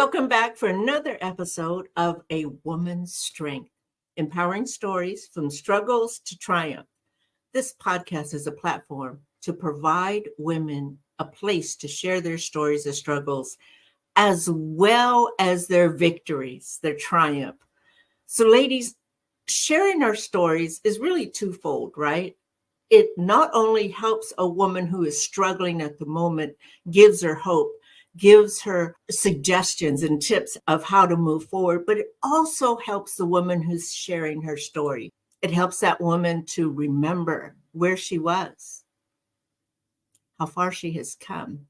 Welcome back for another episode of A Woman's Strength, empowering stories from struggles to triumph. This podcast is a platform to provide women a place to share their stories of struggles as well as their victories, their triumph. So, ladies, sharing our stories is really twofold, right? It not only helps a woman who is struggling at the moment, gives her hope, gives her suggestions and tips of how to move forward, but it also helps the woman who's sharing her story. It helps that woman to remember where she was, how far she has come,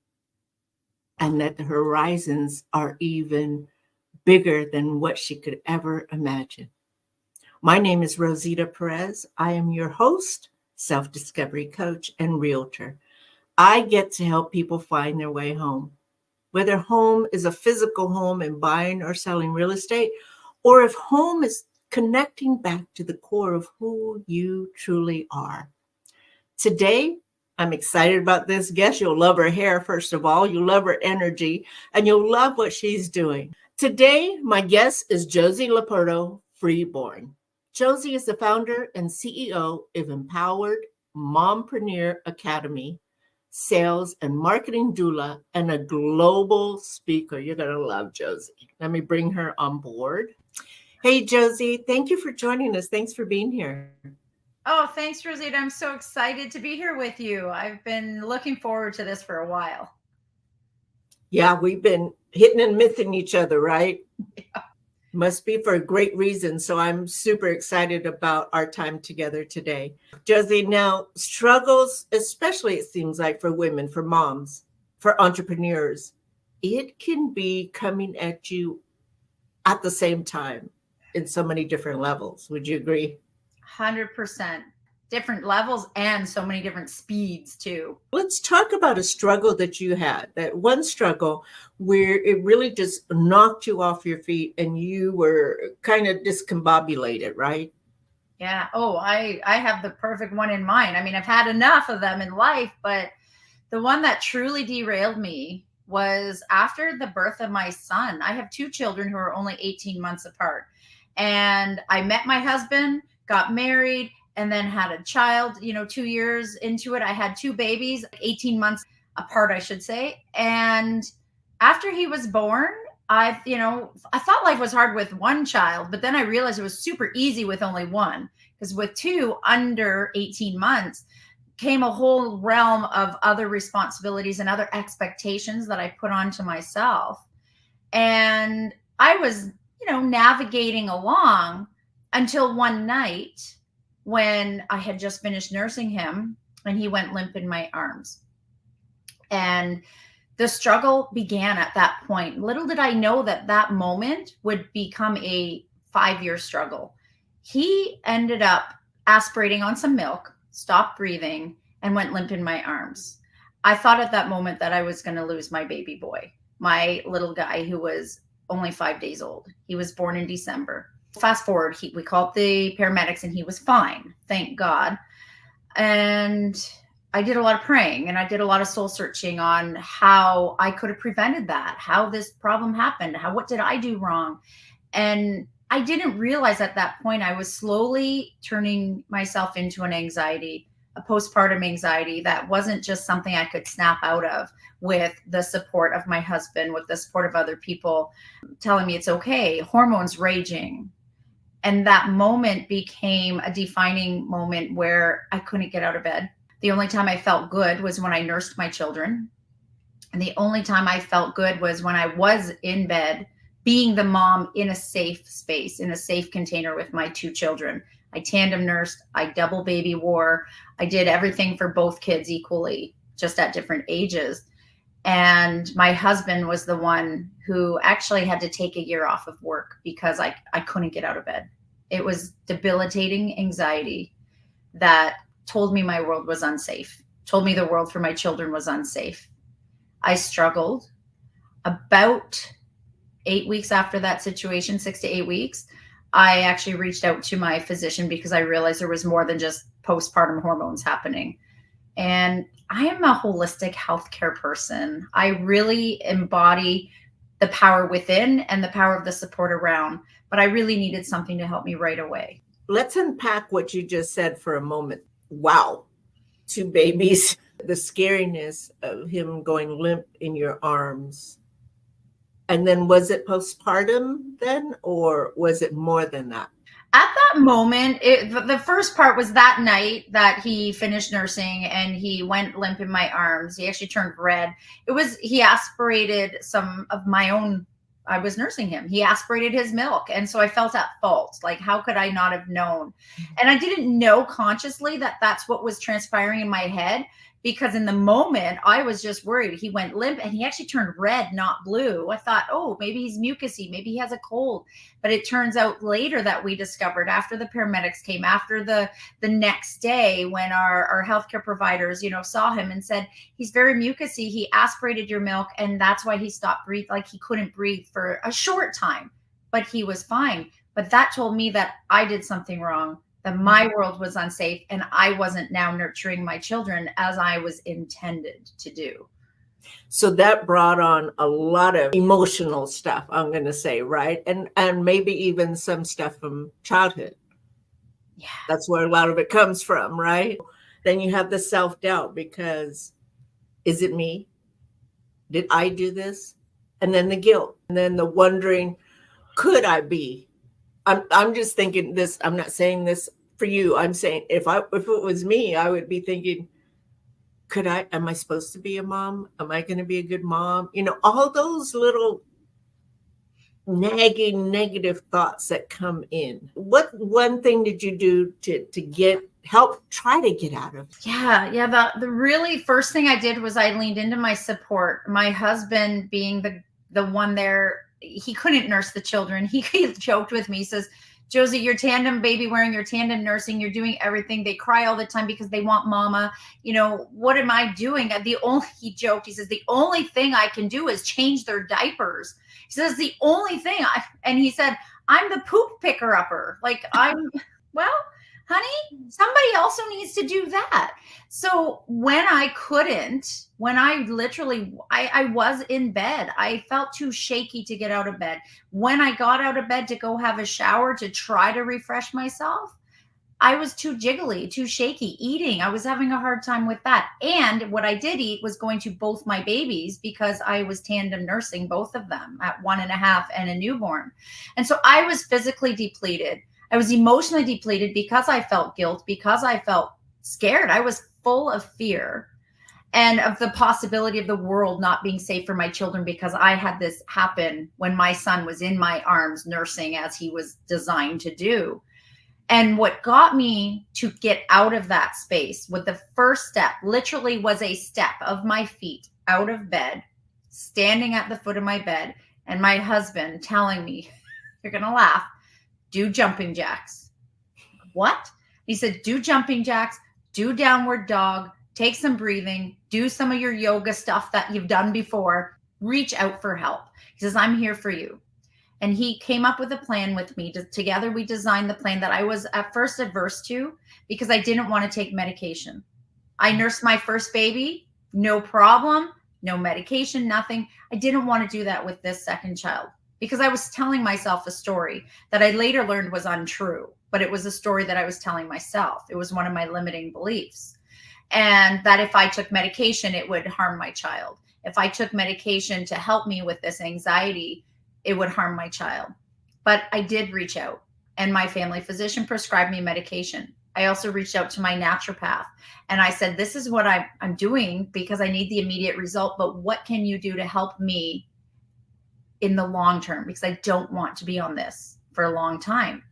and that the horizons are even bigger than what she could ever imagine. My name is Rosita Perez. I am your host, self-discovery coach, and realtor. I get to help people find their way home. Whether home is a physical home and buying or selling real estate, or if home is connecting back to the core of who you truly are. Today, I'm excited about this guest. You'll love her hair, first of all. You'll love her energy, and you'll love what she's doing. Today, my guest is Josie LoPorto Freeborn. Josie is the founder and CEO of Empowered Mompreneur Academy, sales and marketing doula, and a global speaker. You're going to love Josie. Let me bring her on board. Hey, Josie, thank you for joining us. Thanks for being here. Oh, thanks, Rosita. I'm so excited to be here with you. I've been looking forward to this for a while. Yeah, we've been hitting and missing each other, right? Yeah. Must be for a great reason. So I'm super excited about our time together today. Josie, now struggles, especially it seems like for women, for moms, for entrepreneurs, it can be coming at you at the same time in so many different levels. Would you agree? 100%. Different levels and so many different speeds too. Let's talk about a struggle that you had, that one struggle where it really just knocked you off your feet and you were kind of discombobulated, right? Yeah. Oh, I have the perfect one in mind. I mean, I've had enough of them in life, but the one that truly derailed me was after the birth of my son. I have two children who are only 18 months apart. And I met my husband, got married, and then had a child, 2 years into it. I had two babies, 18 months apart, I should say. And after he was born, I thought life was hard with one child, but then I realized it was super easy with only one, because with two under 18 months came a whole realm of other responsibilities and other expectations that I put onto myself. And I was, navigating along until one night when I had just finished nursing him and he went limp in my arms. And the struggle began at that point. Little did I know that that moment would become a 5-year struggle. He ended up aspirating on some milk, stopped breathing, and went limp in my arms. I thought at that moment that I was going to lose my baby boy, my little guy who was only 5 days old. He was born in December. Fast forward, we called the paramedics and he was fine, thank God. And I did a lot of praying and I did a lot of soul searching on how I could have prevented that, how this problem happened, what did I do wrong? And I didn't realize at that point I was slowly turning myself into an anxiety, a postpartum anxiety that wasn't just something I could snap out of with the support of my husband, with the support of other people telling me it's okay, hormones raging. And that moment became a defining moment where I couldn't get out of bed. The only time I felt good was when I nursed my children. And the only time I felt good was when I was in bed, being the mom in a safe space, in a safe container with my two children. I tandem nursed, I double baby wore, I did everything for both kids equally, just at different ages. And my husband was the one who actually had to take a year off of work because I couldn't get out of bed. It was debilitating anxiety that told me my world was unsafe, told me the world for my children was unsafe. I struggled. About 8 weeks after that situation, 6 to 8 weeks, I actually reached out to my physician because I realized there was more than just postpartum hormones happening. And I am a holistic healthcare person. I really embody the power within and the power of the support around. But I really needed something to help me right away. Let's unpack what you just said for a moment. Wow, 2 babies, the scariness of him going limp in your arms. And then was it postpartum then, or was it more than that? At that moment, the first part was that night that he finished nursing and he went limp in my arms. He actually turned red. He aspirated some of my own. I was nursing him. He aspirated his milk. And so I felt at fault. Like, how could I not have known? And I didn't know consciously that that's what was transpiring in my head, because in the moment I was just worried. He went limp and he actually turned red, not blue. I thought, oh, maybe he's mucusy. Maybe he has a cold. But it turns out later that we discovered, after the paramedics came, after the next day, when our healthcare providers, saw him and said, he's very mucusy. He aspirated your milk. And that's why he stopped breathing. Like, he couldn't breathe for a short time, but he was fine. But that told me that I did something wrong, that my world was unsafe, and I wasn't now nurturing my children as I was intended to do. So that brought on a lot of emotional stuff, I'm going to say, right? And maybe even some stuff from childhood. Yeah. That's where a lot of it comes from, right? Then you have the self-doubt, because is it me? Did I do this? And then the guilt, and then the wondering, could I be? I'm just thinking this. I'm not saying this for you. I'm saying if it was me, I would be thinking, am I supposed to be a mom? Am I going to be a good mom? All those little nagging negative thoughts that come in. What one thing did you do to try to get out of it? Yeah. The really first thing I did was I leaned into my support. My husband being the one there, he couldn't nurse the children. He joked with me. He says, Josie, you're tandem baby wearing, you're tandem nursing, you're doing everything. They cry all the time because they want mama. What am I doing? He joked, he says, the only thing I can do is change their diapers. He says, the only thing and he said, I'm the poop picker upper. Like, well, honey, somebody also needs to do that. So when I was in bed, I felt too shaky to get out of bed. When I got out of bed to go have a shower to try to refresh myself, I was too jiggly, too shaky. Eating, I was having a hard time with that. And what I did eat was going to both my babies, because I was tandem nursing both of them at 1.5 and a newborn. And so I was physically depleted. I was emotionally depleted because I felt guilt, because I felt scared. I was full of fear and of the possibility of the world not being safe for my children, because I had this happen when my son was in my arms nursing as he was designed to do. And what got me to get out of that space, with the first step literally was a step of my feet out of bed, standing at the foot of my bed, and my husband telling me, you're going to laugh, do jumping jacks. What? He said, do jumping jacks, do downward dog, take some breathing, do some of your yoga stuff that you've done before, reach out for help. He says, I'm here for you. And he came up with a plan with me. Together, we designed the plan that I was at first adverse to, because I didn't want to take medication. I nursed my first baby, no problem, no medication, nothing. I didn't want to do that with this second child, because I was telling myself a story that I later learned was untrue, but it was a story that I was telling myself. It was one of my limiting beliefs. And that if I took medication, it would harm my child. If I took medication to help me with this anxiety, it would harm my child. But I did reach out, and my family physician prescribed me medication. I also reached out to my naturopath, and I said, this is what I'm doing because I need the immediate result, but what can you do to help me in the long term? Because I don't want to be on this for a long time.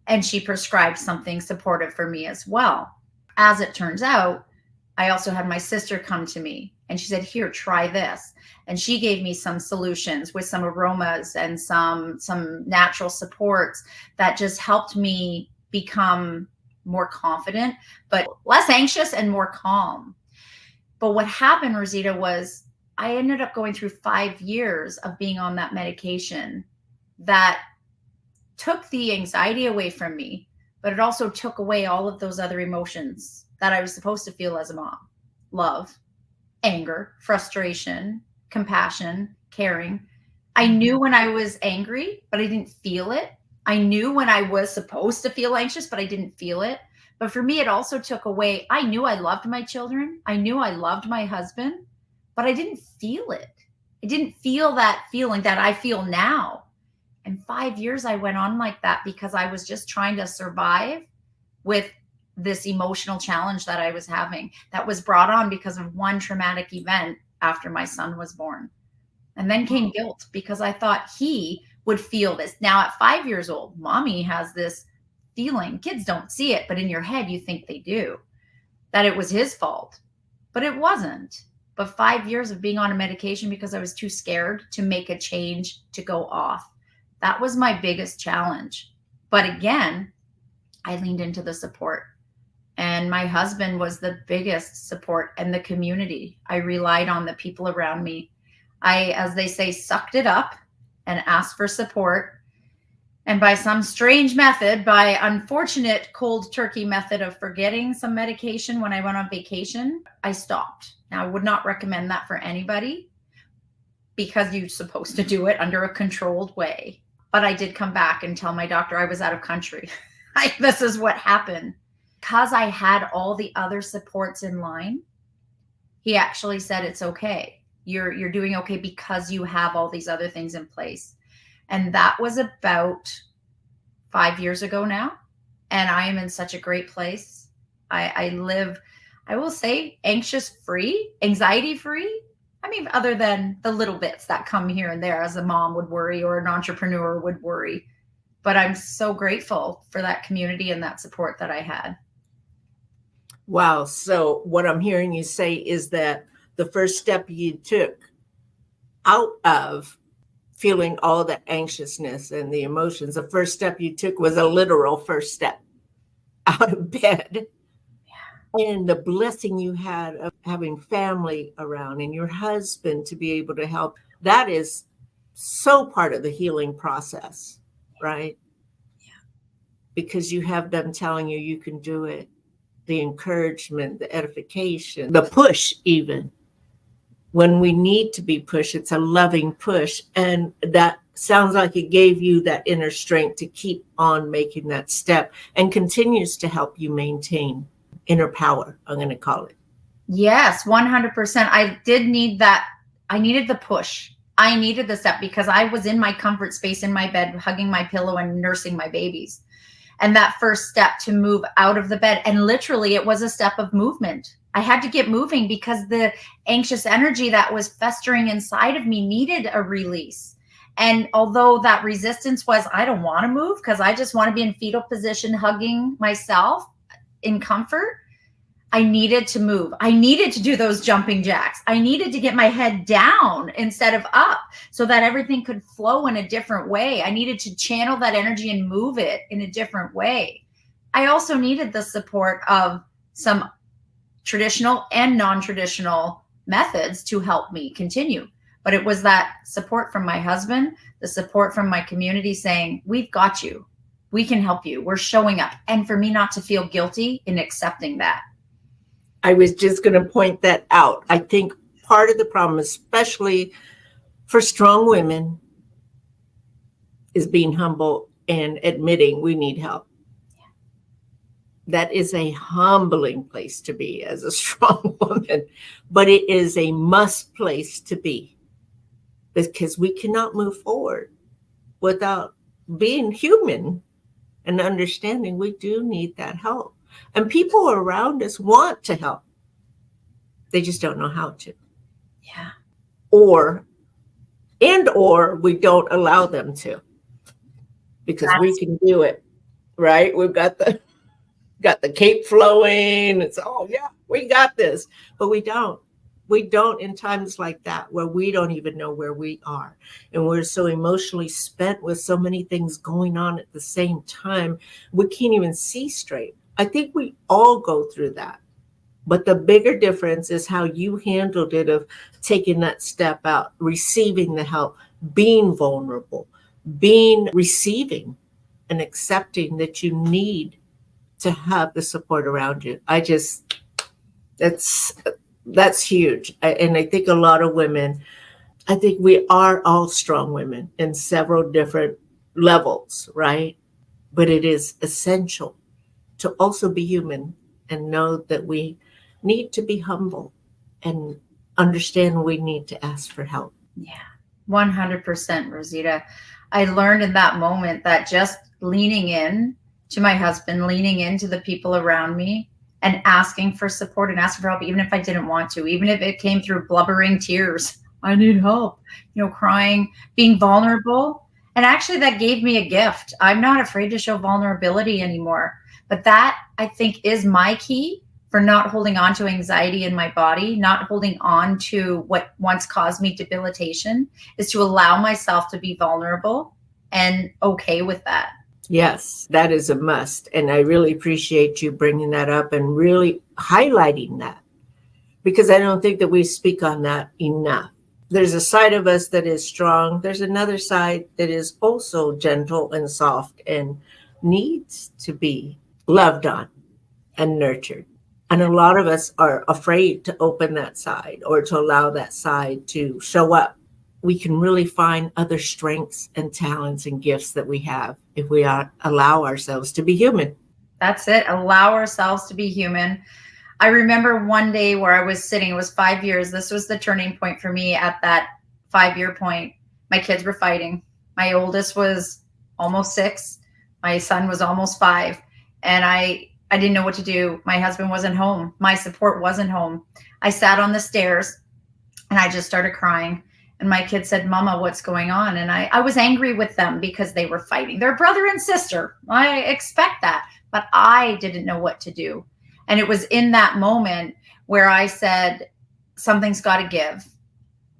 And she prescribed something supportive for me as well. As it turns out, I also had my sister come to me, and she said, here, try this. And she gave me some solutions with some aromas and some natural supports that just helped me become more confident, but less anxious and more calm. But what happened, Rosita, was I ended up going through 5 years of being on that medication that took the anxiety away from me, but it also took away all of those other emotions that I was supposed to feel as a mom: love, anger, frustration, compassion, caring. I knew when I was angry, but I didn't feel it. I knew when I was supposed to feel anxious, but I didn't feel it. But for me, it also took away, I knew I loved my children. I knew I loved my husband, but I didn't feel it. I didn't feel that feeling that I feel now. And 5 years I went on like that because I was just trying to survive with this emotional challenge that I was having that was brought on because of one traumatic event after my son was born. And then came guilt because I thought he would feel this. Now at 5 years old, mommy has this feeling. Kids don't see it, but in your head, you think they do, that it was his fault, but it wasn't. But 5 years of being on a medication because I was too scared to make a change to go off. That was my biggest challenge. But again, I leaned into the support. And my husband was the biggest support, and the community. I relied on the people around me. I, as they say, sucked it up and asked for support. And by some strange method, by unfortunate cold turkey method of forgetting some medication when I went on vacation, I stopped. Now, I would not recommend that for anybody because you're supposed to do it under a controlled way. But I did come back and tell my doctor I was out of country. This is what happened. Because I had all the other supports in line, he actually said, it's okay. You're doing okay because you have all these other things in place. And that was about 5 years ago now. And I am in such a great place. I live, I will say, anxious free, anxiety free. I mean, other than the little bits that come here and there as a mom would worry or an entrepreneur would worry. But I'm so grateful for that community and that support that I had. Wow. So what I'm hearing you say is that the first step you took out of feeling all the anxiousness and the emotions, the first step you took was a literal first step out of bed. Yeah. And the blessing you had of having family around and your husband to be able to help, that is so part of the healing process, right? Yeah. Because you have them telling you can do it. The encouragement, the edification, the push even. When we need to be pushed, it's a loving push. And that sounds like it gave you that inner strength to keep on making that step and continues to help you maintain inner power, I'm going to call it. Yes, 100%. I did need that. I needed the push. I needed the step because I was in my comfort space in my bed, hugging my pillow and nursing my babies. And that first step to move out of the bed, and literally it was a step of movement. I had to get moving because the anxious energy that was festering inside of me needed a release. And although that resistance was, I don't want to move because I just want to be in fetal position, hugging myself in comfort, I needed to move. I needed to do those jumping jacks. I needed to get my head down instead of up so that everything could flow in a different way. I needed to channel that energy and move it in a different way. I also needed the support of some traditional and non-traditional methods to help me continue. But it was that support from my husband, the support from my community saying, we've got you. We can help you. We're showing up. And for me not to feel guilty in accepting that. I was just going to point that out. I think part of the problem, especially for strong women, is being humble and admitting we need help. Yeah. That is a humbling place to be as a strong woman, but it is a must place to be because we cannot move forward without being human and understanding we do need that help. And people around us want to help. They just don't know how to. Yeah. Or we don't allow them to. Because we can do it, right? We've got the cape flowing. It's we got this. But we don't. We don't in times like that where we don't even know where we are. And we're so emotionally spent with so many things going on at the same time, we can't even see straight. I think we all go through that. But the bigger difference is how you handled it of taking that step out, receiving the help, being vulnerable, receiving and accepting that you need to have the support around you. That's huge. And I think a lot of women, I think we are all strong women in several different levels, right? But it is essential to also be human and know that we need to be humble and understand we need to ask for help. Yeah, 100%, Rosita. I learned in that moment that just leaning in to my husband, leaning into the people around me, and asking for support and asking for help, even if I didn't want to, even if it came through blubbering tears. I need help, crying, being vulnerable. And actually, that gave me a gift. I'm not afraid to show vulnerability anymore. But that, I think, is my key for not holding on to anxiety in my body, not holding on to what once caused me debilitation, is to allow myself to be vulnerable and okay with that. Yes, that is a must. And I really appreciate you bringing that up and really highlighting that, because I don't think that we speak on that enough. There's a side of us that is strong. There's another side that is also gentle and soft and needs to be loved on and nurtured. And a lot of us are afraid to open that side or to allow that side to show up. We can really find other strengths and talents and gifts that we have if we allow ourselves to be human. That's it. Allow ourselves to be human. I remember one day where I was sitting, it was 5 years. This was the turning point for me at that 5-year point. My kids were fighting. My oldest was almost 6. My son was almost 5. And I didn't know what to do. My husband wasn't home. My support wasn't home. I sat on the stairs and I just started crying. And my kids said, "Mama, what's going on?" And I was angry with them because they were fighting. They're brother and sister. I expect that. But I didn't know what to do. And it was in that moment where I said, something's got to give.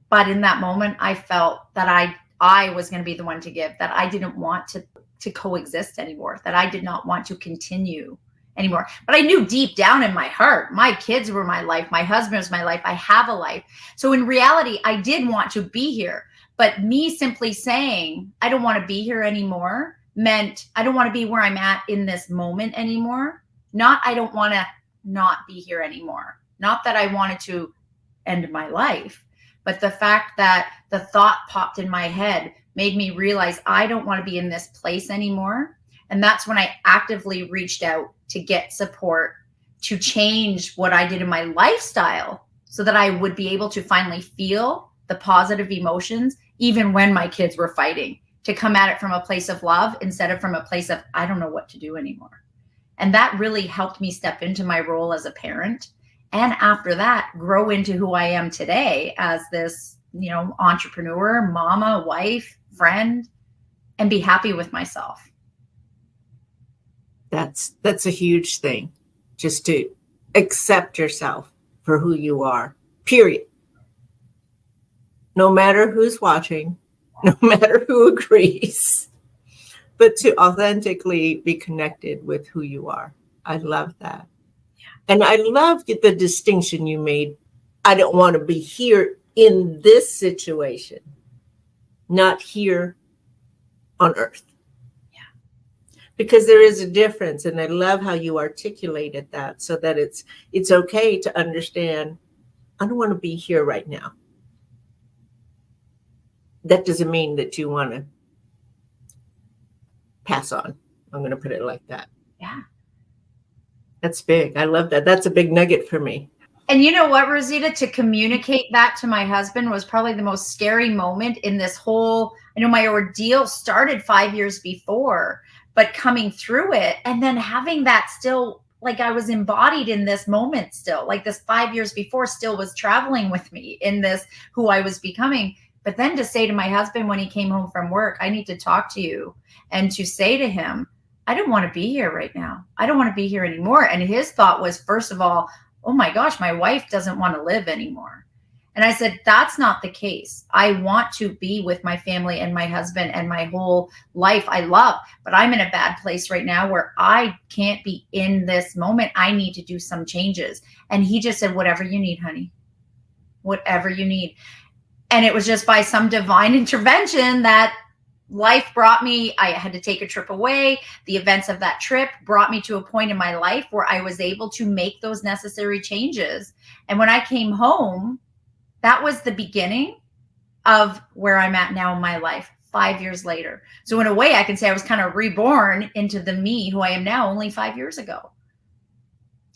But in that moment, I felt that I was going to be the one to give, that I didn't want to coexist anymore, that I did not want to continue anymore. But I knew deep down in my heart, my kids were my life. My husband was my life. I have a life. So in reality, I did want to be here. But me simply saying, I don't want to be here anymore, meant I don't want to be where I'm at in this moment anymore. Not I don't want to not be here anymore. Not that I wanted to end my life, but the fact that the thought popped in my head made me realize I don't want to be in this place anymore. And that's when I actively reached out to get support, to change what I did in my lifestyle so that I would be able to finally feel the positive emotions, even when my kids were fighting, to come at it from a place of love instead of from a place of, I don't know what to do anymore. And that really helped me step into my role as a parent. And after that, grow into who I am today as this, entrepreneur, mama, wife, friend, and be happy with myself. That's a huge thing, just to accept yourself for who you are, period. No matter who's watching, no matter who agrees, but to authentically be connected with who you are. I love that. And I love the distinction you made. I don't want to be here in this situation, not here on earth. Yeah. Because there is a difference. And I love how you articulated that so that it's okay to understand, I don't want to be here right now. That doesn't mean that you want to pass on. I'm going to put it like that. Yeah. That's big. I love that. That's a big nugget for me. And you know what, Rosita, to communicate that to my husband was probably the most scary moment in this whole, my ordeal started 5 years before, but coming through it and then having that still, like I was embodied in this moment still, like this 5 years before still was traveling with me in this, who I was becoming. But then to say to my husband when he came home from work, I need to talk to you, and to say to him, I don't want to be here right now. I don't want to be here anymore. And his thought was, first of all, oh my gosh, my wife doesn't want to live anymore. And I said, that's not the case. I want to be with my family and my husband and my whole life I love, but I'm in a bad place right now where I can't be in this moment. I need to do some changes. And he just said, whatever you need, honey, whatever you need. And it was just by some divine intervention that life brought me. I had to take a trip away. The events of that trip brought me to a point in my life where I was able to make those necessary changes. And when I came home, that was the beginning of where I'm at now in my life 5 years later. So in a way, I can say I was kind of reborn into the me who I am now only 5 years ago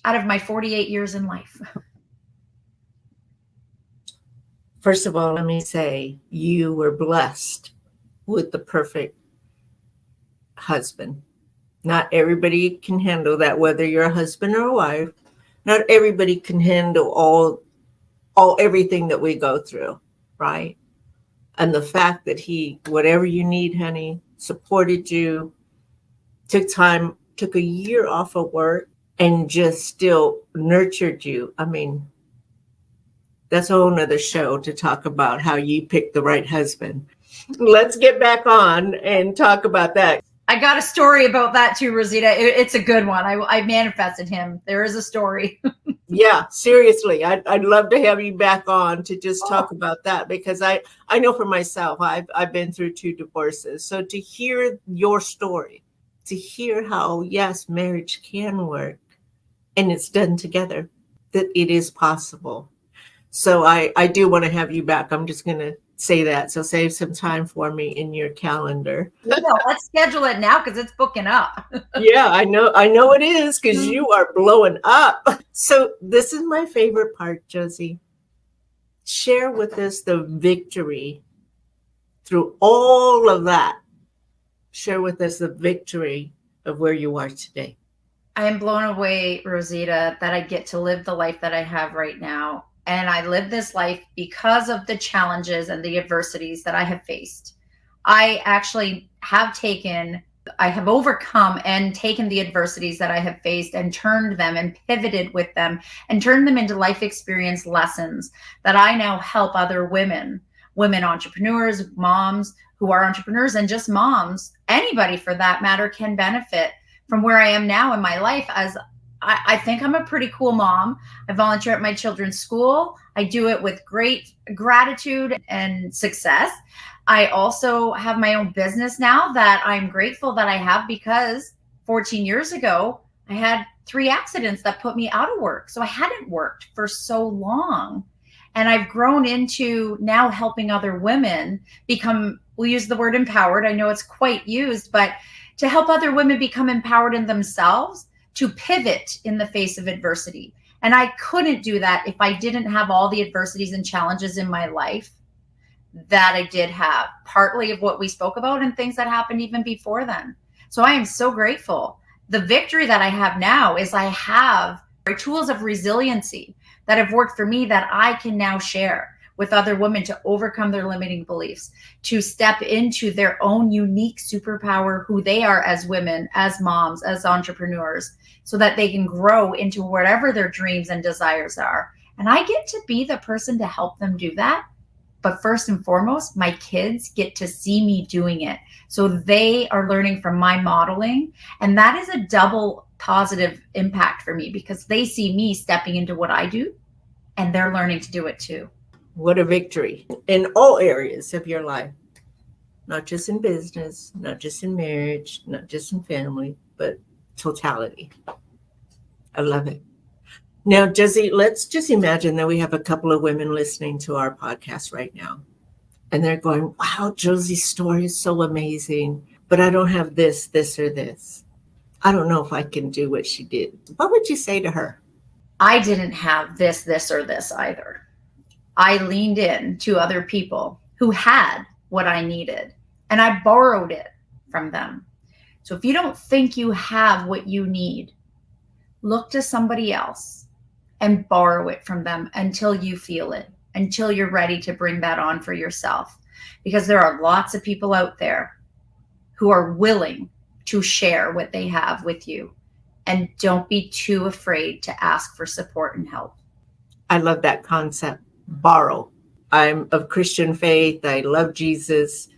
out of my 48 years in life. First of all, let me say you were blessed with the perfect husband. Not everybody can handle that, whether you're a husband or a wife. Not everybody can handle all everything that we go through, right? And the fact that he, whatever you need, honey, supported you, took a year off of work and just still nurtured you. I mean, that's a whole nother show to talk about how you picked the right husband. Let's get back on and talk about that. I got a story about that too, Rosita. It's a good one. I manifested him. There is a story. Yeah, seriously. I'd love to have you back on to just talk about that, because I know for myself, I've been through 2 divorces. So to hear your story, to hear how, yes, marriage can work and it's done together, that it is possible. So I do want to have you back. I'm just going to say that. So save some time for me in your calendar. Let's schedule it now because it's booking up. Yeah, I know it is, because you are blowing up. So this is my favorite part, Josie. Share with us the victory through all of that. Share with us the victory of where you are today. I am blown away, Rosita, that I get to live the life that I have right now. And I live this life because of the challenges and the adversities that I have faced. I actually have overcome and taken the adversities that I have faced and turned them and pivoted with them and turned them into life experience lessons that I now help other women entrepreneurs, moms who are entrepreneurs, and just moms, anybody for that matter, can benefit from where I am now in my life. As I think I'm a pretty cool mom. I volunteer at my children's school. I do it with great gratitude and success. I also have my own business now that I'm grateful that I have, because 14 years ago, I had 3 accidents that put me out of work. So I hadn't worked for so long. And I've grown into now helping other women become, we use the word empowered. I know it's quite used, but to help other women become empowered in themselves, to pivot in the face of adversity. And I couldn't do that if I didn't have all the adversities and challenges in my life that I did have, partly of what we spoke about and things that happened even before then. So I am so grateful. The victory that I have now is I have tools of resiliency that have worked for me that I can now share with other women to overcome their limiting beliefs, to step into their own unique superpower, who they are as women, as moms, as entrepreneurs, so that they can grow into whatever their dreams and desires are. And I get to be the person to help them do that. But first and foremost, my kids get to see me doing it. So they are learning from my modeling. And that is a double positive impact for me, because they see me stepping into what I do and they're learning to do it too. What a victory in all areas of your life, not just in business, not just in marriage, not just in family, but totality. I love it. Now, Josie, let's just imagine that we have a couple of women listening to our podcast right now, and they're going, wow, Josie's story is so amazing, but I don't have this, or this. I don't know if I can do what she did. What would you say to her? I didn't have this, or this either. I leaned in to other people who had what I needed, and I borrowed it from them. So if you don't think you have what you need, look to somebody else and borrow it from them until you feel it, until you're ready to bring that on for yourself. Because there are lots of people out there who are willing to share what they have with you. And don't be too afraid to ask for support and help. I love that concept. Borrow. I'm of Christian faith. I love Jesus.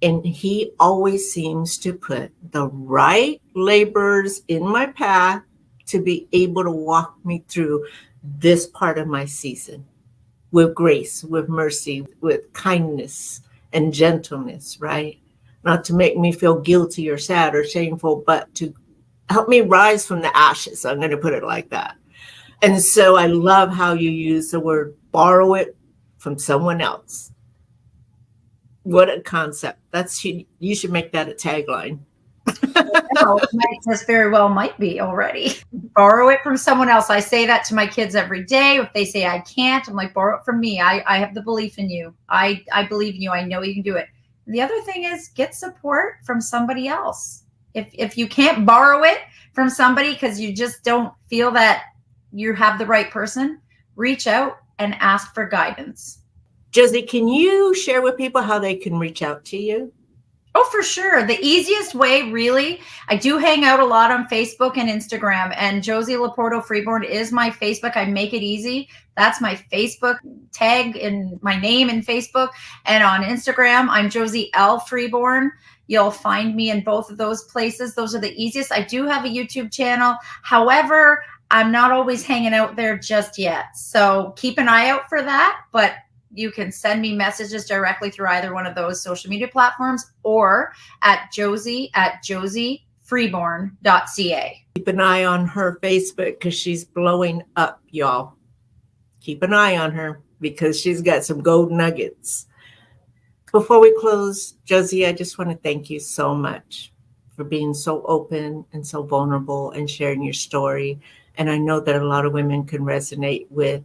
And he always seems to put the right laborers in my path to be able to walk me through this part of my season with grace, with mercy, with kindness and gentleness, right? Not to make me feel guilty or sad or shameful, but to help me rise from the ashes. I'm going to put it like that. And so I love how you use the word borrow it from someone else. What a concept. You should make that a tagline. No, this very well might be already. Borrow it from someone else. I say that to my kids every day. If they say I can't, I'm like, borrow it from me. I have the belief in you. I believe in you. I know you can do it. The other thing is get support from somebody else. If you can't borrow it from somebody because you just don't feel that you have the right person, reach out and ask for guidance. Josie, can you share with people how they can reach out to you? Oh, for sure. The easiest way, really, I do hang out a lot on Facebook and Instagram, and Josie LoPorto Freeborn is my Facebook. I make it easy. That's my Facebook tag in my name in Facebook. And on Instagram, I'm Josie L Freeborn. You'll find me in both of those places. Those are the easiest. I do have a YouTube channel. However, I'm not always hanging out there just yet. So keep an eye out for that. But you can send me messages directly through either one of those social media platforms or at josiefreeborn.ca. Keep an eye on her Facebook because she's blowing up, y'all. Keep an eye on her because she's got some gold nuggets. Before we close, Josie, I just want to thank you so much for being so open and so vulnerable and sharing your story. And I know that a lot of women can resonate with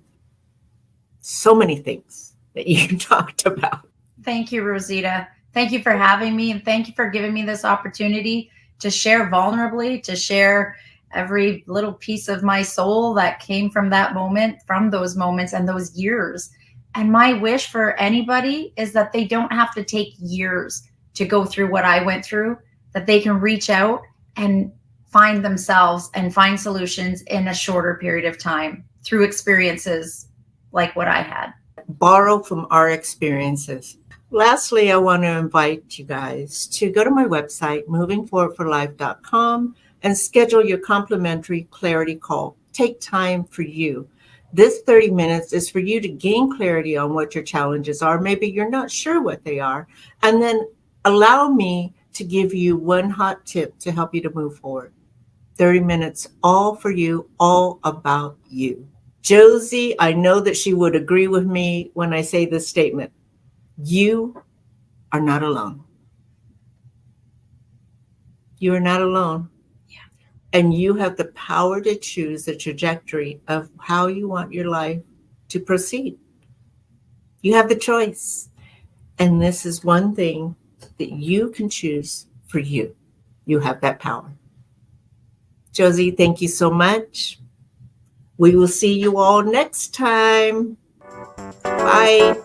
so many things that you talked about. Thank you, Rosita. Thank you for having me, and thank you for giving me this opportunity to share vulnerably, to share every little piece of my soul that came from that moment, from those moments and those years. And my wish for anybody is that they don't have to take years to go through what I went through, that they can reach out and find themselves and find solutions in a shorter period of time through experiences like what I had. Borrow from our experiences. Lastly, I want to invite you guys to go to my website, movingforwardforlife.com, and schedule your complimentary clarity call. Take time for you. This 30 minutes is for you to gain clarity on what your challenges are. Maybe you're not sure what they are. And then allow me to give you one hot tip to help you to move forward. 30 minutes, all for you, all about you. Josie, I know that she would agree with me when I say this statement. You are not alone. You are not alone. Yeah. And you have the power to choose the trajectory of how you want your life to proceed. You have the choice. And this is one thing that you can choose for you. You have that power. Josie, thank you so much. We will see you all next time. Bye.